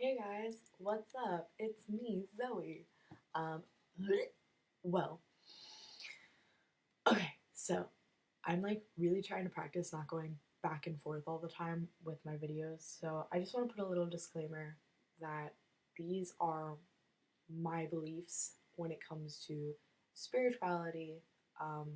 Hey guys, what's up? It's me, Zoe. Um, well, okay, so I'm like really trying to practice not going back and forth all the time with my videos. So I just want to put a little disclaimer that these are my beliefs when it comes to spirituality, um,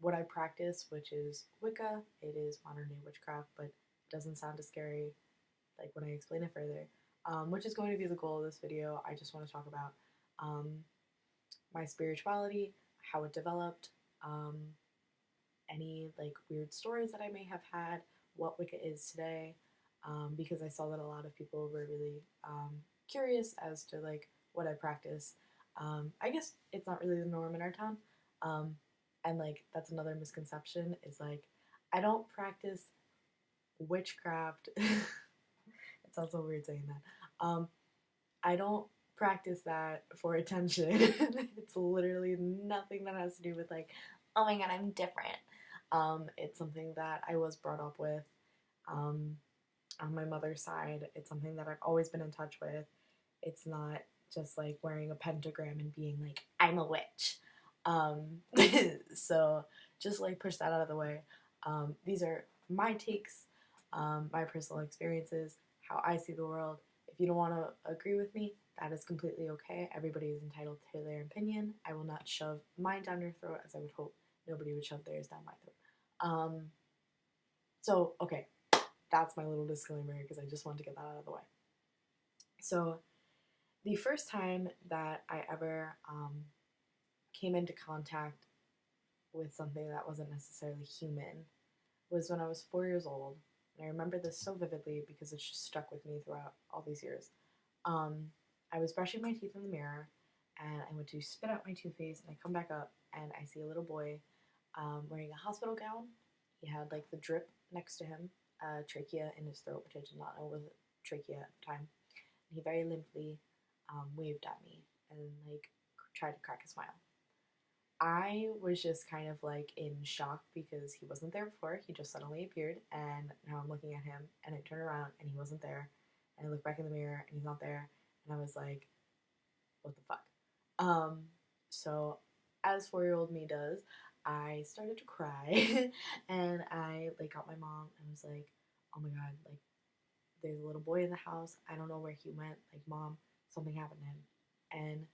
what I practice, which is Wicca. It is modern day witchcraft, but it doesn't sound as scary like when I explain it further, which is going to be the goal of this video. I just want to talk about um, my spirituality, how it developed, um, any like weird stories that I may have had, what Wicca is today, because I saw that a lot of people were really curious as to like what I practice. I guess it's not really the norm in our town, um, and like that's another misconception is like I don't practice witchcraft. It sounds so weird saying that. I don't practice that for attention. It's literally nothing that has to do with like, oh my god, I'm different. It's something that I was brought up with. Um, on my mother's side, it's something that I've always been in touch with. It's not just like wearing a pentagram and being like, I'm a witch. Um, so just like push that out of the way. These are my takes, my personal experiences, how I see the world. If you don't want to agree with me, that is completely okay. Everybody is entitled to their opinion. I will not shove mine down your throat, as I would hope nobody would shove theirs down my throat. Okay, that's my little disclaimer because I just wanted to get that out of the way. So, the first time that I ever came into contact with something that wasn't necessarily human was when I was 4 years old. And I remember this so vividly because it's just stuck with me throughout all these years. Um, I was brushing my teeth in the mirror and I went to spit out my toothpaste and I come back up and I see a little boy wearing a hospital gown. He had like the drip next to him, trachea in his throat, which I did not know was a trachea at the time. And he very limply waved at me and like tried to crack a smile. I was just kind of like in shock because he wasn't there before. He just suddenly appeared, and now I'm looking at him, and I turn around, and he wasn't there. And I look back in the mirror, and he's not there. And I was like, what the fuck? Um, so, as 4-year-old me does, I started to cry, and I like got my mom and was like, oh my god, like there's a little boy in the house. I don't know where he went. Like, mom, something happened to him. And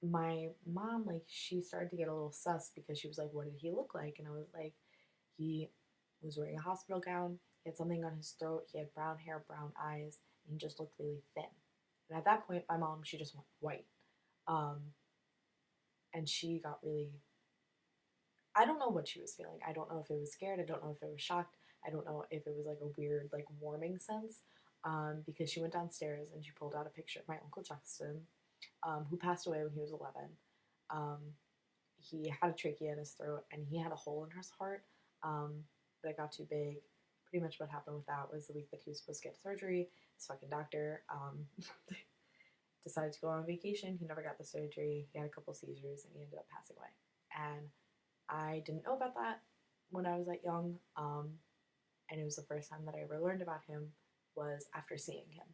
my mom, like, she started to get a little sus because she was like, what did he look like? And I was like, he was wearing a hospital gown, he had something on his throat, he had brown hair, brown eyes, and he just looked really thin. And at that point, my mom, she just went white. Um, and she got really, I don't know what she was feeling. I don't know if it was scared, I don't know if it was shocked, I don't know if it was like a weird, like, warming sense. Because she went downstairs and she pulled out a picture of my Uncle Justin, who passed away when he was 11. Um, he had a trachea in his throat and he had a hole in his heart that got too big. Pretty much what happened with that was the week that he was supposed to get surgery, his fucking doctor decided to go on vacation. He never got the surgery. He had a couple seizures and he ended up passing away. And I didn't know about that when I was that young. And it was the first time that I ever learned about him was after seeing him.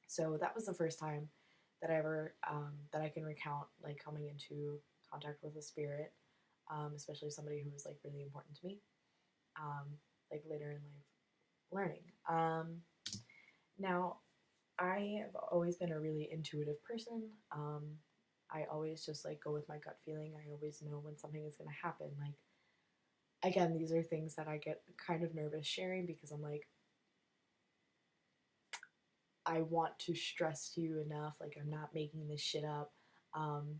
So that was the first time that I ever that I can recount like coming into contact with a spirit, especially somebody who was like really important to me, um, like later in life learning. Now, I have always been a really intuitive person. I always just like go with my gut feeling. I always know when something is going to happen. Like, again, these are things that I get kind of nervous sharing because I'm like, I want to stress you enough. Like, I'm not making this shit up. Um,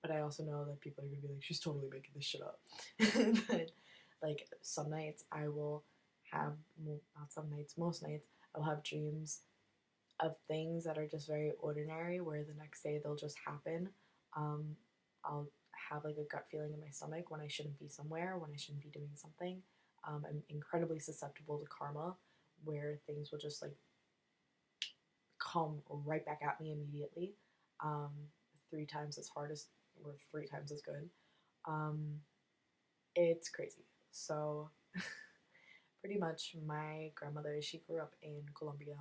but I also know that people are gonna be like, she's totally making this shit up. But like some nights I will have, well, not some nights, most nights I will have dreams of things that are just very ordinary, where the next day they'll just happen. Um, I'll have like a gut feeling in my stomach when I shouldn't be somewhere, when I shouldn't be doing something. I'm incredibly susceptible to karma, where things will just like come right back at me immediately. Um, 3 times as hard as, or 3 times as good. Um, it's crazy. So, pretty much, my grandmother, she grew up in Colombia.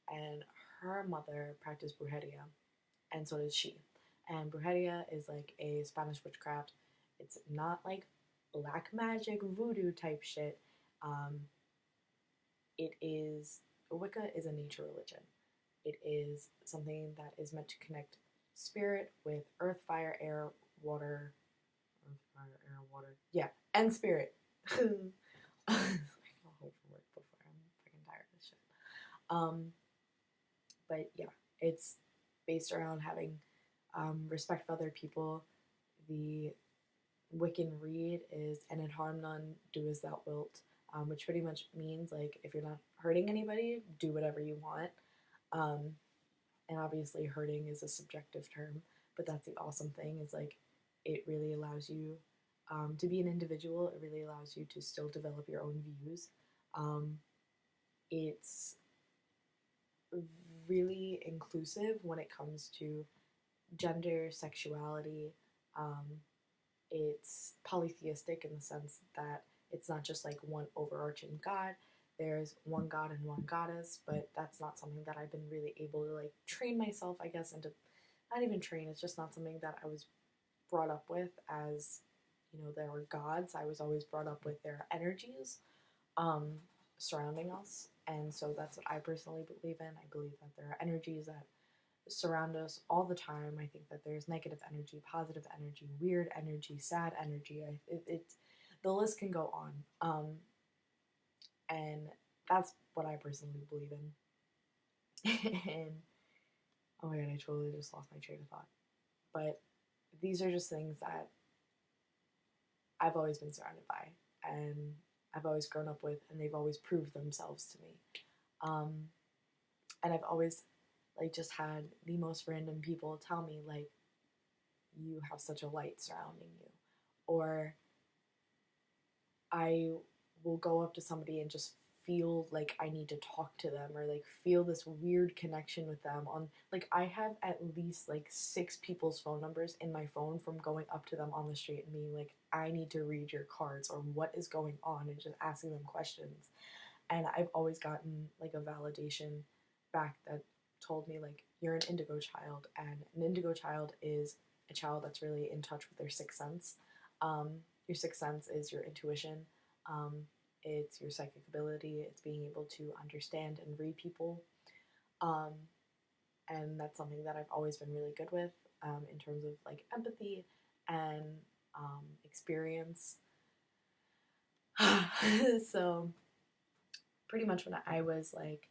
and her mother practiced brujeria, and so did she. And brujeria is like a Spanish witchcraft. It's not like black magic voodoo type shit. Um, it is Wicca is a nature religion. It is something that is meant to connect spirit with earth, fire, air, water, earth, fire, air, water. Yeah, and spirit. I can home from work before I'm freaking tired of this shit. But yeah, it's based around having respect for other people. The Wiccan read is "and in harm none, do as thou wilt," which pretty much means like if you're not hurting anybody, do whatever you want. Um, and obviously, hurting is a subjective term, but that's the awesome thing is like it really allows you to be an individual. It really allows you to still develop your own views. Um, it's really inclusive when it comes to gender, sexuality. Um, it's polytheistic in the sense that it's not just like one overarching god. There's one god and one goddess, but that's not something that I've been really able to like train myself, I guess, into. Not even train. It's just not something that I was brought up with as, you know, there are gods. I was always brought up with their energies um, surrounding us, and so that's what I personally believe in. I believe that there are energies that surround us all the time. I think that there's negative energy, positive energy, weird energy, sad energy. It's the list can go on, and that's what I personally believe in. And oh my god, I totally just lost my train of thought. But these are just things that I've always been surrounded by, and I've always grown up with, and they've always proved themselves to me. Um, and I've always like just had the most random people tell me like, you have such a light surrounding you, or I will go up to somebody and just feel like I need to talk to them, or like feel this weird connection with them on like I have at least like 6 people's phone numbers in my phone from going up to them on the street and being like, I need to read your cards, or what is going on, and just asking them questions. And I've always gotten like a validation back that told me like, you're an indigo child, and an indigo child is a child that's really in touch with their sixth sense. Your sixth sense is your intuition. Um, it's your psychic ability. It's being able to understand and read people. Um, and that's something that I've always been really good with in terms of like empathy and experience. So pretty much when I was like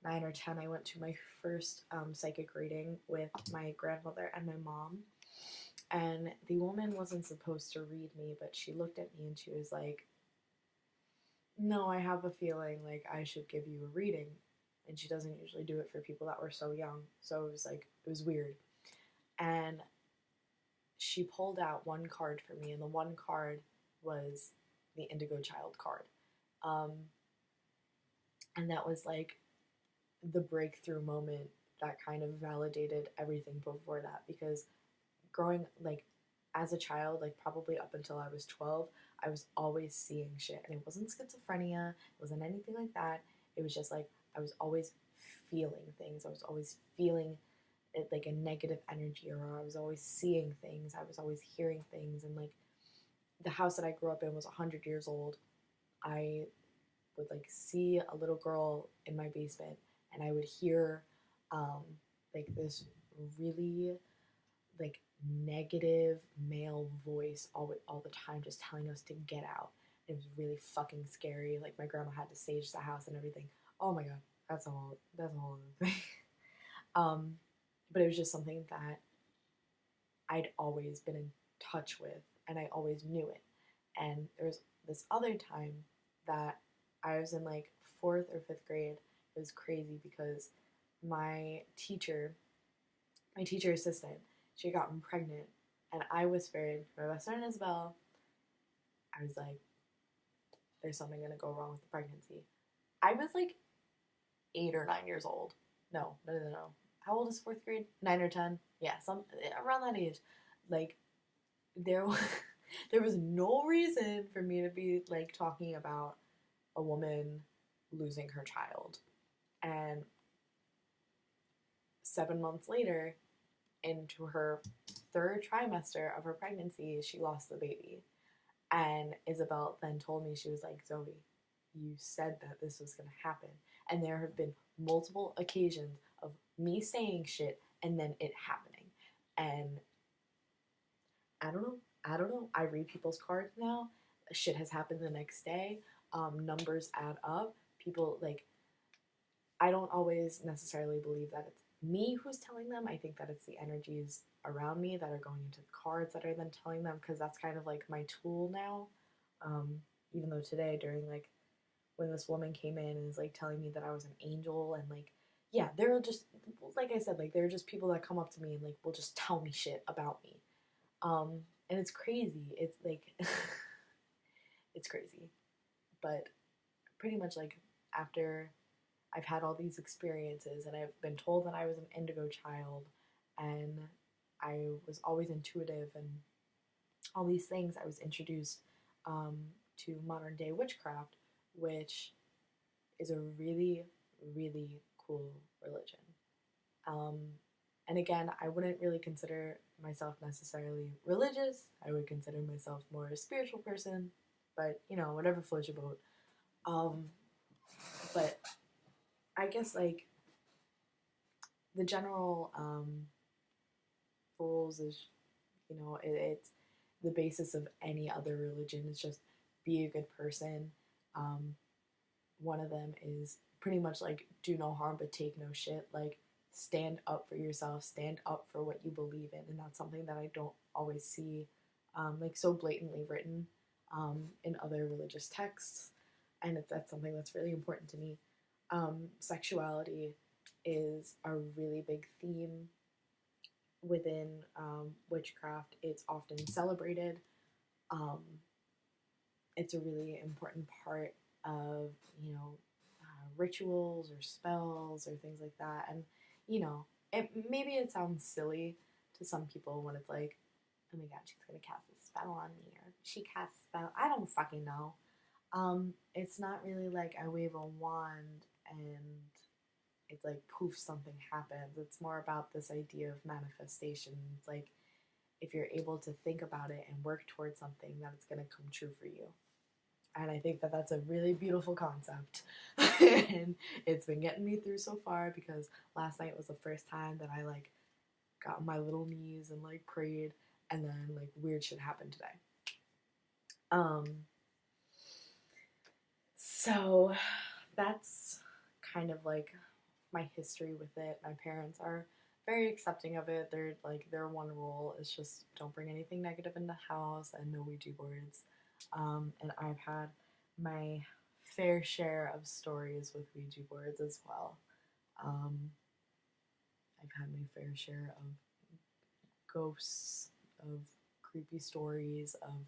9 or 10, I went to my first psychic reading with my grandmother and my mom. And the woman wasn't supposed to read me, but she looked at me and she was like, no, I have a feeling like I should give you a reading. And she doesn't usually do it for people that were so young. So it was like, it was weird. And she pulled out one card for me, and the one card was the Indigo Child card. And that was like the breakthrough moment that kind of validated everything before that, because growing like as a child, like probably up until I was 12, I was always seeing shit, and it wasn't schizophrenia, it wasn't anything like that. It was just like I was always feeling things. I was always feeling it, like a negative energy, or I was always seeing things. I was always hearing things, and like the house that I grew up in was 100 years old. I would like see a little girl in my basement, and I would hear um, like this really like negative male voice all the time, just telling us to get out. It was really fucking scary. Like my grandma had to sage the house and everything. Oh my god, that's a whole other thing. um, but it was just something that I'd always been in touch with, and I always knew it. And there was this other time that I was in like 4th or 5th grade. It was crazy because my teacher, my teacher assistant, she had gotten pregnant, and I whispered to my best friend Isabel, I was like, there's something gonna go wrong with the pregnancy. I was like 8 or 9 years old. No. How old is 4th grade? 9 or 10? Yeah, some around that age. Like there was, there was no reason for me to be like talking about a woman losing her child. And 7 months later, into her 3rd trimester of her pregnancy, she lost the baby. And Isabel then told me, she was like, Zoe, you said that this was going to happen. And there have been multiple occasions of me saying shit and then it happening. And I don't know. I don't know. I read people's cards now. Shit has happened the next day. Numbers add up. People, like, I don't always necessarily believe that it's me who's telling them. I think that it's the energies around me that are going into the cards that are then telling them, because that's kind of like my tool now. Even though today, during like when this woman came in and is like telling me that I was an angel, and like, yeah, there are just, like I said, like there are just people that come up to me and like will just tell me shit about me. And it's crazy. It's like it's crazy. But pretty much like after I've had all these experiences and I've been told that I was an indigo child and I was always intuitive and all these things, I was introduced to modern day witchcraft, which is a really, really cool religion. Um, and again, I wouldn't really consider myself necessarily religious. I would consider myself more a spiritual person, but you know, whatever floats your boat. But I guess like the general rules is, you know, it's the basis of any other religion is just be a good person. Um, One of them is pretty much like do no harm but take no shit. Like stand up for yourself, stand up for what you believe in, and that's something that I don't always see like so blatantly written in other religious texts, and that's something that's really important to me. Sexuality is a really big theme within witchcraft. It's often celebrated. Um, it's a really important part of, you know, rituals or spells or things like that. And you know, maybe it sounds silly to some people when it's like, oh my god, she's gonna cast a spell on me, or she casts a spell. I don't fucking know. It's not really like I wave a wand and it's like poof, something happens. It's more about this idea of manifestation. It's like if you're able to think about it and work towards something, that it's gonna come true for you. And I think that that's a really beautiful concept. And it's been getting me through so far, because last night was the first time that I like got on my little knees and like prayed, and then like weird shit happened today. So that's kind of like my history with it. My parents are very accepting of it. They're like, their one rule is just don't bring anything negative in the house and no Ouija boards. And I've had my fair share of stories with Ouija boards as well. I've had my fair share of ghosts, of creepy stories, of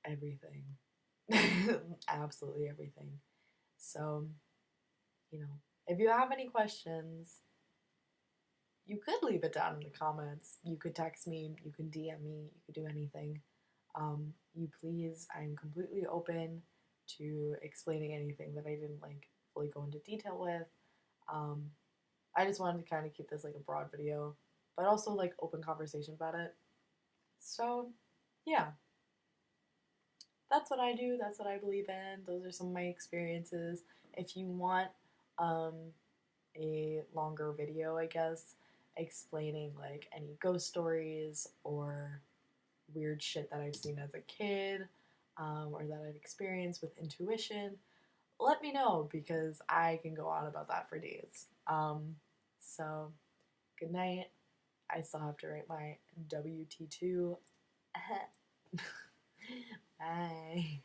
everything. Absolutely everything. So, you know, if you have any questions, you could leave it down in the comments. You could text me, you could DM me, you could do anything. You please, I'm completely open to explaining anything that I didn't like fully go into detail with. I just wanted to kind of keep this like a broad video, but also like open conversation about it. So, yeah, that's what I do. That's what I believe in. Those are some of my experiences. If you want a longer video, I guess, explaining like any ghost stories or weird shit that I've seen as a kid, or that I've experienced with intuition, let me know, because I can go on about that for days. So, good night. I still have to write my WT2. Bye.